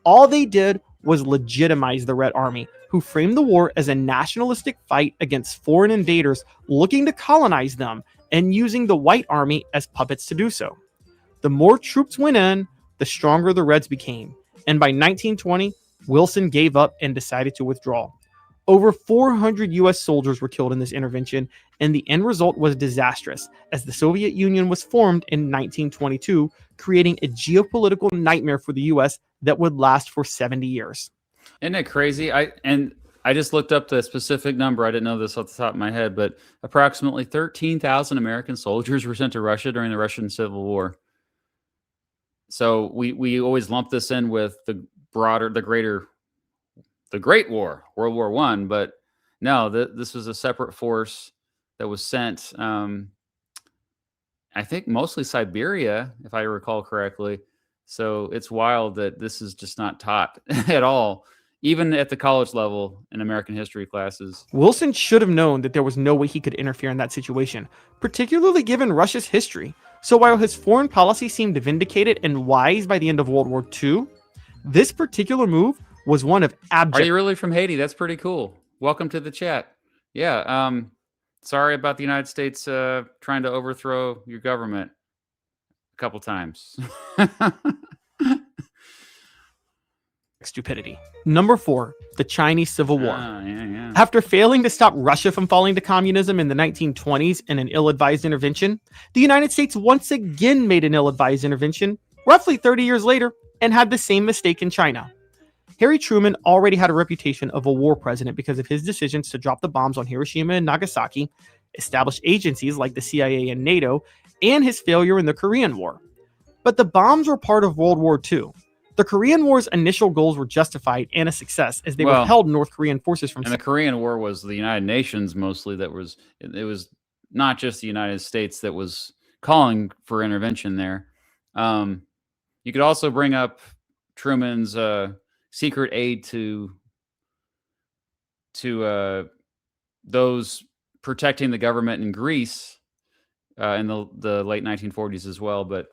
All they did was legitimize the Red Army, who framed the war as a nationalistic fight against foreign invaders looking to colonize them and using the White Army as puppets to do so. The more troops went in, the stronger the Reds became, and by 1920, Wilson gave up and decided to withdraw. Over 400 US soldiers were killed in this intervention, and the end result was disastrous, as the Soviet Union was formed in 1922, creating a geopolitical nightmare for the US that would last for 70 years. Isn't it crazy? I just looked up the specific number. I didn't know this off the top of my head, but approximately 13,000 American soldiers were sent to Russia during the Russian Civil War. So we always lump this in with the Great War, World War I, but no, this was a separate force that was sent. I think mostly Siberia, if I recall correctly. So it's wild that this is just not taught at all, even at the college level in American history classes. Wilson should have known that there was no way he could interfere in that situation, particularly given Russia's history. So while his foreign policy seemed vindicated and wise by the end of World War II, this particular move was one of abject. Are you really from Haiti? That's pretty cool. Welcome to the chat. Yeah. Sorry about the United States trying to overthrow your government a couple times. Stupidity. Number 4, the Chinese Civil War. Yeah. After failing to stop Russia from falling to communism in the 1920s in an ill-advised intervention, the United States once again made an ill-advised intervention, roughly 30 years later, and had the same mistake in China. Harry Truman already had a reputation of a war president because of his decisions to drop the bombs on Hiroshima and Nagasaki, establish agencies like the CIA and NATO, and his failure in the Korean War. But the bombs were part of World War II. The Korean War's initial goals were justified and a success as they withheld North Korean forces from... And the Korean War was the United Nations mostly it was not just the United States that was calling for intervention there. You could also bring up Truman's secret aid to those protecting the government in Greece in the late 1940s as well. But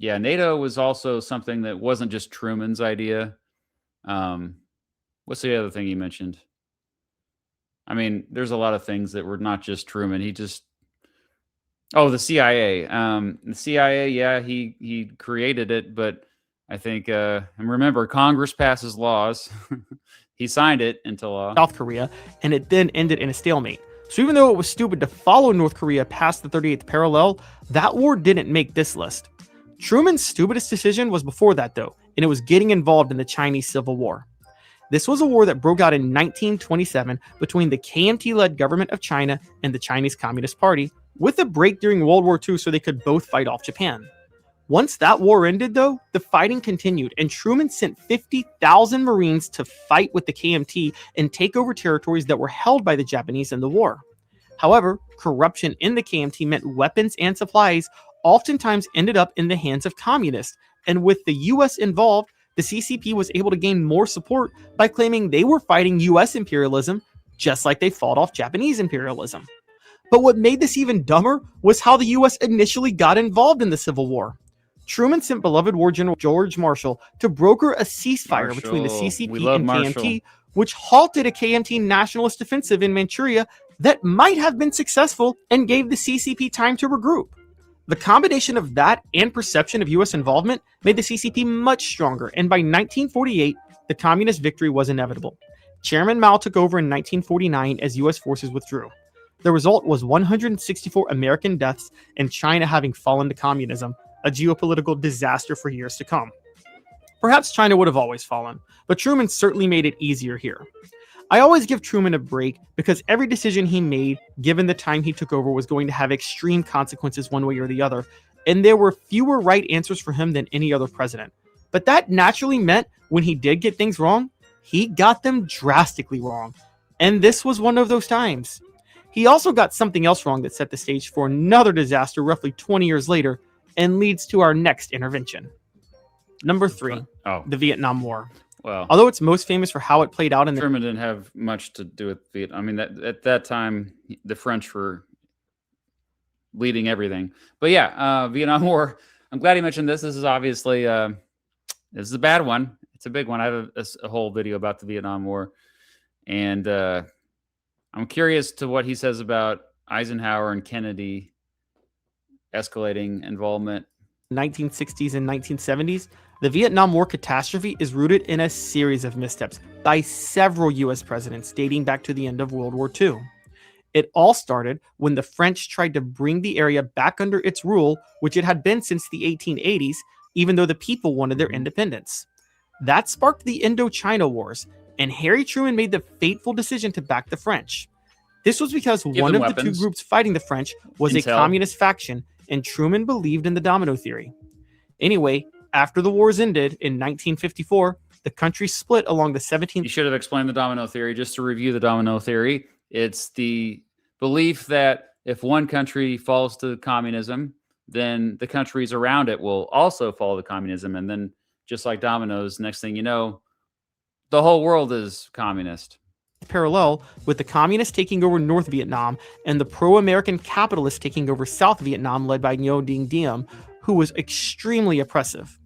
yeah, NATO was also something that wasn't just Truman's idea. What's the other thing you mentioned? I mean, there's a lot of things that were not just Truman. The CIA. The CIA, yeah, he created it, but I think, and remember, Congress passes laws. He signed it into law. South Korea, and it then ended in a stalemate. So even though it was stupid to follow North Korea past the 38th parallel, that war didn't make this list. Truman's stupidest decision was before that, though, and it was getting involved in the Chinese Civil War. This was a war that broke out in 1927 between the KMT-led government of China and the Chinese Communist Party, with a break during World War II so they could both fight off Japan. Once that war ended, though, the fighting continued, and Truman sent 50,000 Marines to fight with the KMT and take over territories that were held by the Japanese in the war. However, corruption in the KMT meant weapons and supplies oftentimes ended up in the hands of communists, and with the US involved, the CCP was able to gain more support by claiming they were fighting US imperialism, just like they fought off Japanese imperialism. But what made this even dumber was how the US initially got involved in the Civil War. Truman sent beloved War General George Marshall to broker a ceasefire between the CCP and KMT, which halted a KMT nationalist offensive in Manchuria that might have been successful and gave the CCP time to regroup. The combination of that and perception of US involvement made the CCP much stronger, and by 1948, the communist victory was inevitable. Chairman Mao took over in 1949 as US forces withdrew. The result was 164 American deaths and China having fallen to communism, a geopolitical disaster for years to come. Perhaps China would have always fallen, but Truman certainly made it easier here. I always give Truman a break because every decision he made, given the time he took over, was going to have extreme consequences one way or the other, and there were fewer right answers for him than any other president. But that naturally meant when he did get things wrong, he got them drastically wrong. And this was one of those times. He also got something else wrong that set the stage for another disaster roughly 20 years later and leads to our next intervention. Number 3, the Vietnam War. Well, although it's most famous for how it played out in the... Truman didn't have much to do with Vietnam. I mean, at that time, the French were leading everything. But yeah, Vietnam War. I'm glad he mentioned this. This is obviously this is a bad one. It's a big one. I have a whole video about the Vietnam War, and I'm curious to what he says about Eisenhower and Kennedy escalating involvement. 1960s and 1970s. The Vietnam War catastrophe is rooted in a series of missteps by several US presidents dating back to the end of World War II. It all started when the French tried to bring the area back under its rule, which it had been since the 1880s, even though the people wanted their independence. That sparked the Indochina Wars, and Harry Truman made the fateful decision to back the French. This was because one of the two groups fighting the French was a communist faction, and Truman believed in the domino theory. Anyway, after the wars ended in 1954, the country split along the 17th. You should have explained the domino theory. Just to review the domino theory, it's the belief that if one country falls to communism, then the countries around it will also follow the communism. And then just like dominoes, next thing you know, the whole world is communist. Parallel with the communists taking over North Vietnam and the pro-American capitalists taking over South Vietnam led by Ngo Dinh Diem, who was extremely oppressive.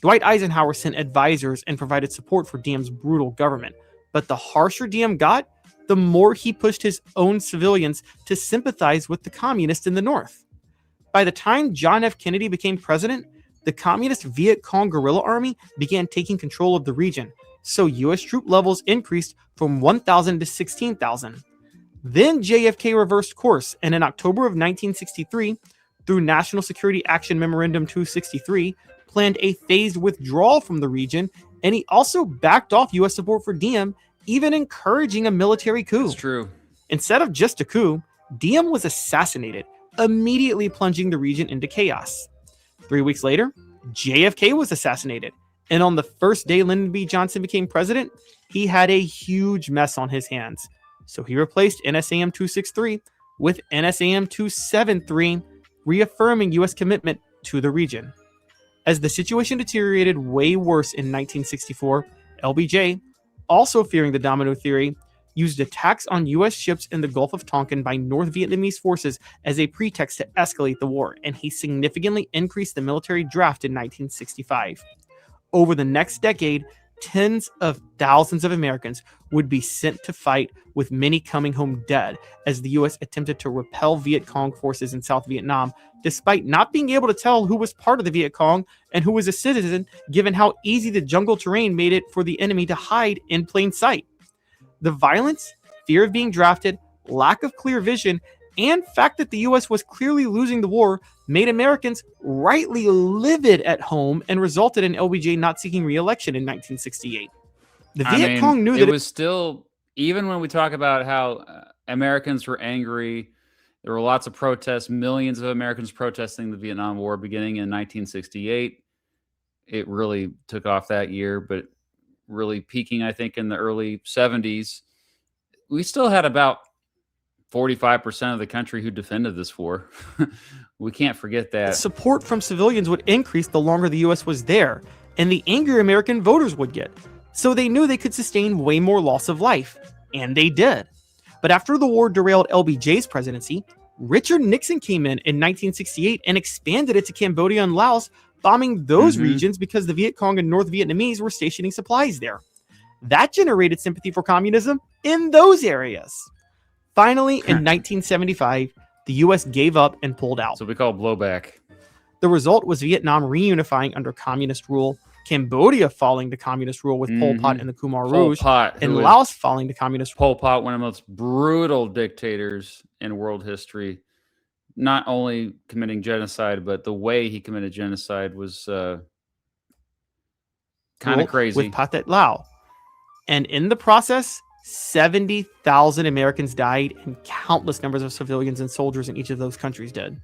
Dwight Eisenhower sent advisors and provided support for Diem's brutal government, but the harsher Diem got, the more he pushed his own civilians to sympathize with the communists in the North. By the time John F. Kennedy became president, the communist Viet Cong guerrilla army began taking control of the region, so U.S. troop levels increased from 1,000 to 16,000. Then JFK reversed course, and in October of 1963, through National Security Action Memorandum 263, planned a phased withdrawal from the region, and he also backed off U.S. support for Diem, even encouraging a military coup. That's true. Instead of just a coup, Diem was assassinated, immediately plunging the region into chaos. 3 weeks later, JFK was assassinated, and on the first day Lyndon B. Johnson became president, he had a huge mess on his hands. So he replaced NSAM 263 with NSAM 273, reaffirming U.S. commitment to the region. As the situation deteriorated way worse in 1964, LBJ, also fearing the domino theory, used attacks on U.S. ships in the Gulf of Tonkin by North Vietnamese forces as a pretext to escalate the war, and he significantly increased the military draft in 1965. Over the next decade, tens of thousands of Americans would be sent to fight, with many coming home dead as the U.S. attempted to repel Viet Cong forces in South Vietnam, despite not being able to tell who was part of the Viet Cong and who was a citizen, given how easy the jungle terrain made it for the enemy to hide in plain sight. The violence, fear of being drafted, lack of clear vision, and fact that the U.S. was clearly losing the war made Americans rightly livid at home and resulted in LBJ not seeking re-election in 1968. The Viet Cong knew that it was still, even when we talk about how Americans were angry, there were lots of protests, millions of Americans protesting the Vietnam War beginning in 1968. It really took off that year, but really peaking, I think, in the early 70s. We still had about 45% of the country who defended this war. We can't forget that. Support from civilians would increase the longer the U.S. was there, and the angrier American voters would get. So they knew they could sustain way more loss of life, and they did. But after the war derailed LBJ's presidency, Richard Nixon came in 1968 and expanded it to Cambodia and Laos, bombing those regions because the Viet Cong and North Vietnamese were stationing supplies there. That generated sympathy for communism in those areas. Finally, in 1975, the U.S. gave up and pulled out. So we call blowback. The result was Vietnam reunifying under communist rule, Cambodia falling to communist rule with Pol Pot and the Khmer Rouge, and Laos falling to communist rule. Pol Pot, one of the most brutal dictators in world history, not only committing genocide, but the way he committed genocide was kind of crazy. With Pathet Lao. And in the process, 70,000 Americans died and countless numbers of civilians and soldiers in each of those countries did.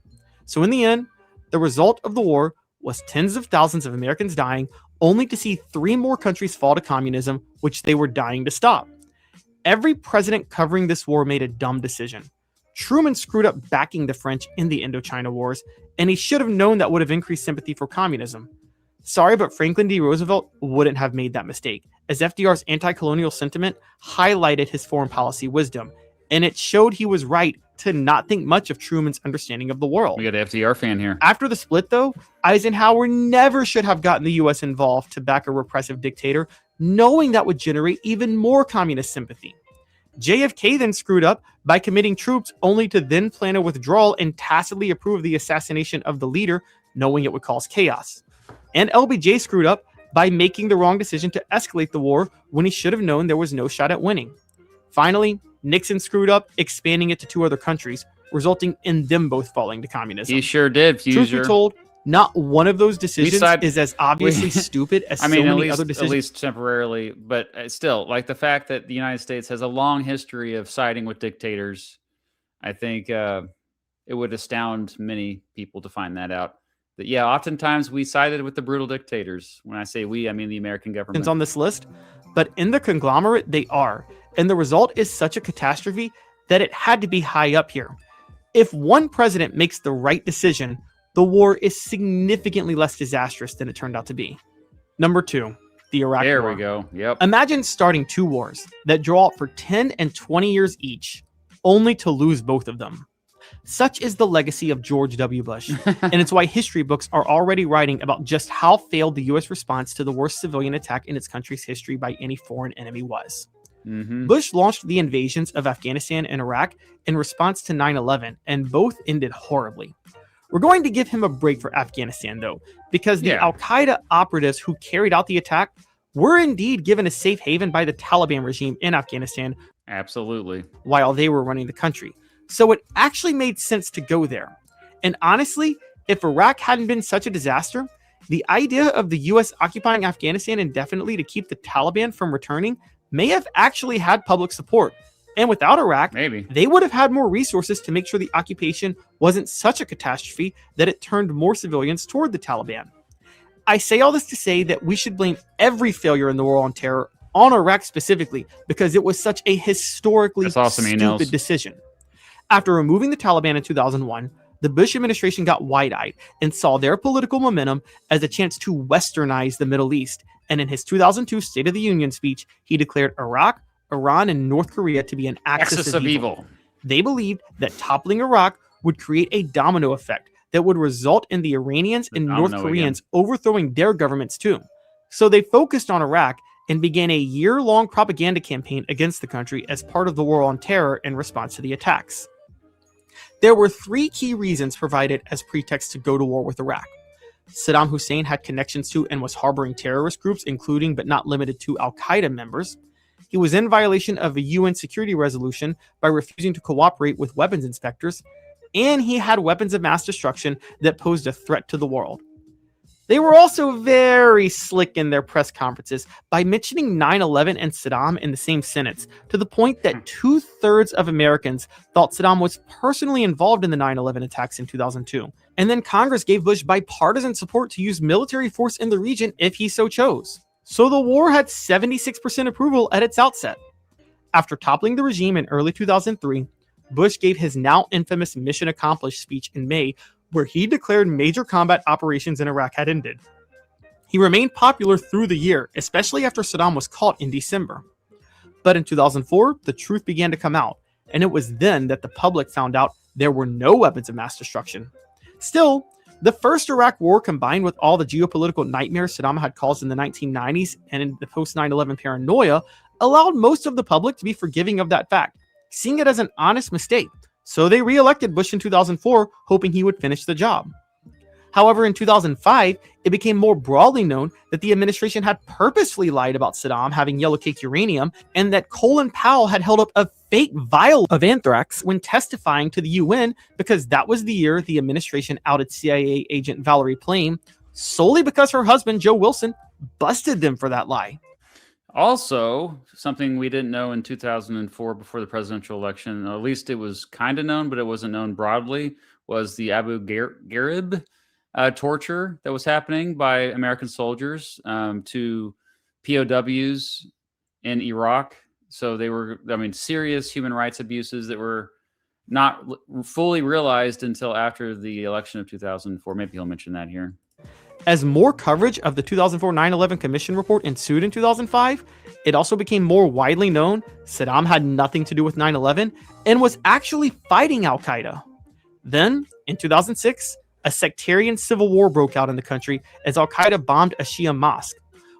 So in the end, the result of the war was tens of thousands of Americans dying, only to see 3 more countries fall to communism, which they were dying to stop. Every president covering this war made a dumb decision. Truman screwed up backing the French in the Indochina Wars, and he should have known that would have increased sympathy for communism. Sorry, but Franklin D. Roosevelt wouldn't have made that mistake, as FDR's anti-colonial sentiment highlighted his foreign policy wisdom, and it showed he was right to not think much of Truman's understanding of the world. We got an FDR fan here. After the split, though, Eisenhower never should have gotten the U.S. involved to back a repressive dictator, knowing that would generate even more communist sympathy. JFK then screwed up by committing troops only to then plan a withdrawal and tacitly approve the assassination of the leader, knowing it would cause chaos. And LBJ screwed up by making the wrong decision to escalate the war when he should have known there was no shot at winning. Finally, Nixon screwed up, expanding it to 2 other countries, resulting in them both falling to communism. He sure did, Truth be told, not one of those decisions is as obviously stupid as so many other decisions. At least temporarily, but still, like the fact that the United States has a long history of siding with dictators, I think it would astound many people to find that out. That, yeah, oftentimes we sided with the brutal dictators. When I say we, I mean the American government. On this list, but in the conglomerate, they are. And the result is such a catastrophe that it had to be high up here. If one president makes the right decision, the war is significantly less disastrous than it turned out to be. Number 2, the Iraq War. There we go. Yep. Imagine starting 2 wars that draw out for 10 and 20 years each, only to lose both of them. Such is the legacy of George W. Bush, and it's why history books are already writing about just how failed the U.S. response to the worst civilian attack in its country's history by any foreign enemy was. Bush launched the invasions of Afghanistan and Iraq in response to 9/11, and both ended horribly. We're going to give him a break for Afghanistan, though, because the Al-Qaeda operatives who carried out the attack were indeed given a safe haven by the Taliban regime in Afghanistan. Absolutely. While they were running the country. So it actually made sense to go there. And honestly, if Iraq hadn't been such a disaster, the idea of the U.S. occupying Afghanistan indefinitely to keep the Taliban from returning may have actually had public support. And without Iraq, they would have had more resources to make sure the occupation wasn't such a catastrophe that it turned more civilians toward the Taliban. I say all this to say that we should blame every failure in the war on terror on Iraq specifically, because it was such a historically stupid decision. After removing the Taliban in 2001, the Bush administration got wide-eyed and saw their political momentum as a chance to westernize the Middle East. And in his 2002 State of the Union speech, he declared Iraq, Iran, and North Korea to be an axis of evil. They believed that toppling Iraq would create a domino effect that would result in the Iranians and North Koreans overthrowing their governments too. So they focused on Iraq and began a year-long propaganda campaign against the country as part of the war on terror in response to the attacks. There were 3 key reasons provided as pretext to go to war with Iraq. Saddam Hussein had connections to and was harboring terrorist groups, including but not limited to Al-Qaeda members. He was in violation of a UN security resolution by refusing to cooperate with weapons inspectors, and he had weapons of mass destruction that posed a threat to the world. They were also very slick in their press conferences by mentioning 9/11 and Saddam in the same sentence, to the point that 2/3 of Americans thought Saddam was personally involved in the 9/11 attacks in 2002. And then Congress gave Bush bipartisan support to use military force in the region if he so chose. So the war had 76% approval at its outset. After toppling the regime in early 2003, Bush gave his now infamous Mission Accomplished speech in May, where he declared major combat operations in Iraq had ended. He remained popular through the year, especially after Saddam was caught in December. But in 2004, the truth began to come out, and it was then that the public found out there were no weapons of mass destruction. Still, the first Iraq war, combined with all the geopolitical nightmares Saddam had caused in the 1990s and in the post-9/11 paranoia, allowed most of the public to be forgiving of that fact, seeing it as an honest mistake. So they re-elected Bush in 2004, hoping he would finish the job. However, in 2005, it became more broadly known that the administration had purposefully lied about Saddam having yellow cake uranium, and that Colin Powell had held up a fake vial of anthrax when testifying to the UN, because that was the year the administration outed CIA agent Valerie Plame, solely because her husband, Joe Wilson, busted them for that lie. Also, something we didn't know in 2004 before the presidential election, or at least it was kind of known, but it wasn't known broadly, was the Abu Ghraib torture that was happening by American soldiers to POWs in Iraq. So they were, serious human rights abuses that were not fully realized until after the election of 2004. Maybe he'll mention that here. As more coverage of the 2004 9/11 Commission report ensued in 2005, it also became more widely known Saddam had nothing to do with 9/11 and was actually fighting Al-Qaeda. Then, in 2006, a sectarian civil war broke out in the country as Al-Qaeda bombed a Shia mosque.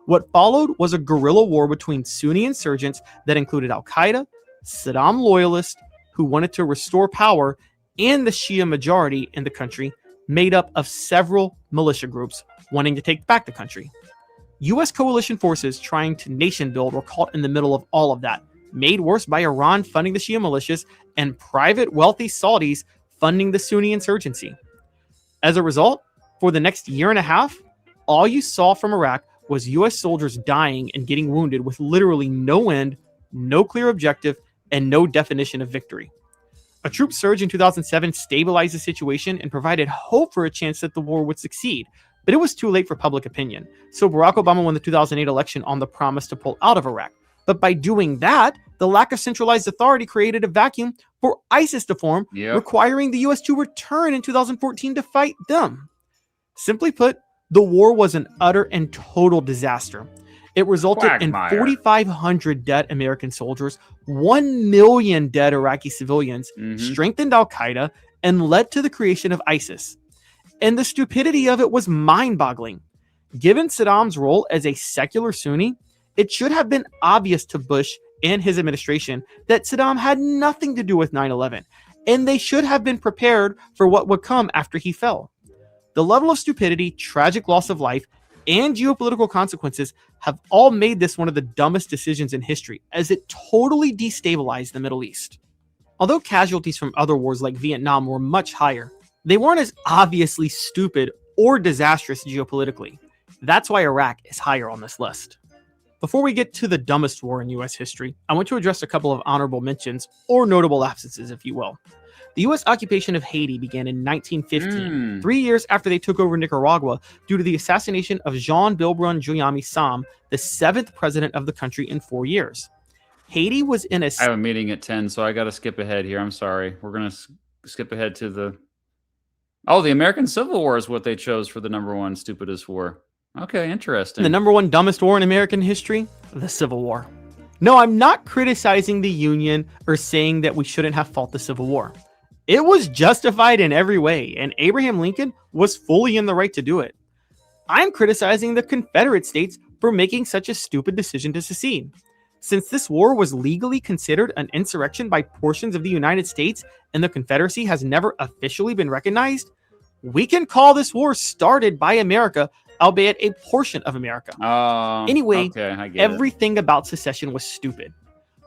What followed was a guerrilla war between Sunni insurgents that included Al-Qaeda, Saddam loyalists who wanted to restore power, and the Shia majority in the country, made up of several militia groups wanting to take back the country. U.S. coalition forces trying to nation build were caught in the middle of all of that, made worse by Iran funding the Shia militias and private wealthy Saudis funding the Sunni insurgency. As a result, for the next year and a half, all you saw from Iraq was U.S. soldiers dying and getting wounded with literally no end, no clear objective, and no definition of victory. A troop surge in 2007 stabilized the situation and provided hope for a chance that the war would succeed, but it was too late for public opinion. So Barack Obama won the 2008 election on the promise to pull out of Iraq. But by doing that, the lack of centralized authority created a vacuum for ISIS to form, requiring the U.S. to return in 2014 to fight them. Simply put, the war was an utter and total disaster. It resulted in 4,500 dead American soldiers, 1 million dead Iraqi civilians, strengthened al-Qaeda, and led to the creation of ISIS. And the stupidity of it was mind-boggling. Given Saddam's role as a secular Sunni, it should have been obvious to Bush and his administration that Saddam had nothing to do with 9/11, and they should have been prepared for what would come after he fell. The level of stupidity, tragic loss of life, and geopolitical consequences have all made this one of the dumbest decisions in history, as it totally destabilized the Middle East. Although casualties from other wars like Vietnam were much higher, they weren't as obviously stupid or disastrous geopolitically. That's why Iraq is higher on this list. Before we get to the dumbest war in U.S. history, I want to address a couple of honorable mentions, or notable absences, if you will. The U.S. occupation of Haiti began in 1915, 3 years after they took over Nicaragua, due to the assassination of Jean Bilbrun Djouami Sam, the 7th president of the country in 4 years. Haiti was in a... I have a meeting at 10, so I got to skip ahead here. I'm sorry. We're going to skip ahead to the... Oh, the American Civil War is what they chose for the number one stupidest war. Okay, interesting. The number one dumbest war in American history? The Civil War. No, I'm not criticizing the Union or saying that we shouldn't have fought the Civil War. It was justified in every way, and Abraham Lincoln was fully in the right to do it. I'm criticizing the Confederate States for making such a stupid decision to secede. Since this war was legally considered an insurrection by portions of the United States and the Confederacy has never officially been recognized, we can call this war started by America, albeit a portion of America. Anyway, everything about secession was stupid.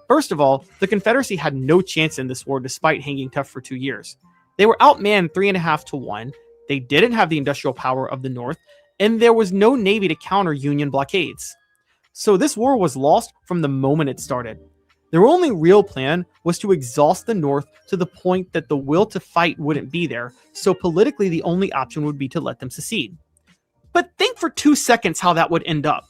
First of all, the Confederacy had no chance in this war despite hanging tough for 2 years. They were outmanned 3.5 to 1, they didn't have the industrial power of the North, and there was no navy to counter Union blockades. So this war was lost from the moment it started. Their only real plan was to exhaust the North to the point that the will to fight wouldn't be there, so politically the only option would be to let them secede. But think for 2 seconds how that would end up.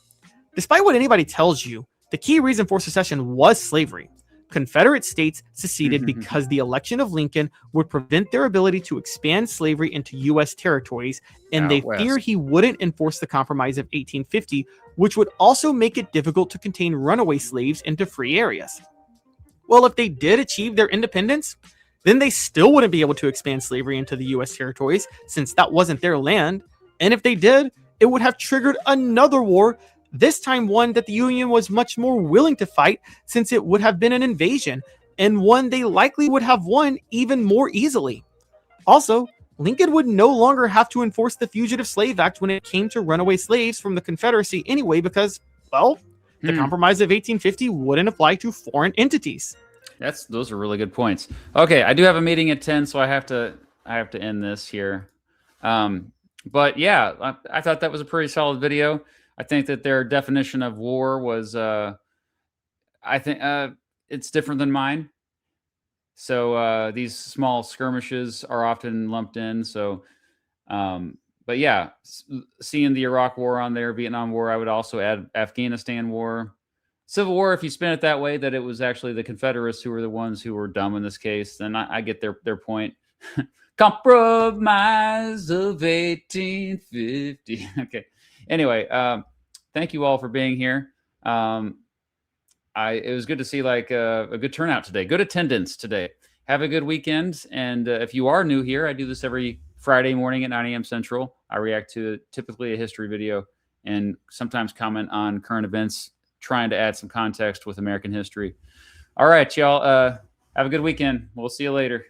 Despite what anybody tells you, the key reason for secession was slavery. Confederate states seceded because the election of Lincoln would prevent their ability to expand slavery into U.S. territories, and they feared he wouldn't enforce the Compromise of 1850, which would also make it difficult to contain runaway slaves into free areas. Well, if they did achieve their independence, then they still wouldn't be able to expand slavery into the U.S. territories, since that wasn't their land. And if they did, it would have triggered another war, this time one that the Union was much more willing to fight, since it would have been an invasion, and one they likely would have won even more easily. Also, Lincoln would no longer have to enforce the Fugitive Slave Act when it came to runaway slaves from the Confederacy anyway, because, well, the Compromise of 1850 wouldn't apply to foreign entities. Those are really good points. Okay, I do have a meeting at 10, so I have to end this here. But yeah, I thought that was a pretty solid video. I think that their definition of war was, I think it's different than mine. So these small skirmishes are often lumped in. So, but yeah, seeing the Iraq War on there, Vietnam War, I would also add Afghanistan War. Civil War, if you spin it that way, that it was actually the Confederates who were the ones who were dumb in this case, then I get their point. Compromise of 1850. Okay. Anyway, thank you all for being here. It was good to see a good turnout today. Good attendance today. Have a good weekend. And if you are new here, I do this every Friday morning at 9 a.m. Central. I react to typically a history video and sometimes comment on current events, trying to add some context with American history. All right, y'all. Have a good weekend. We'll see you later.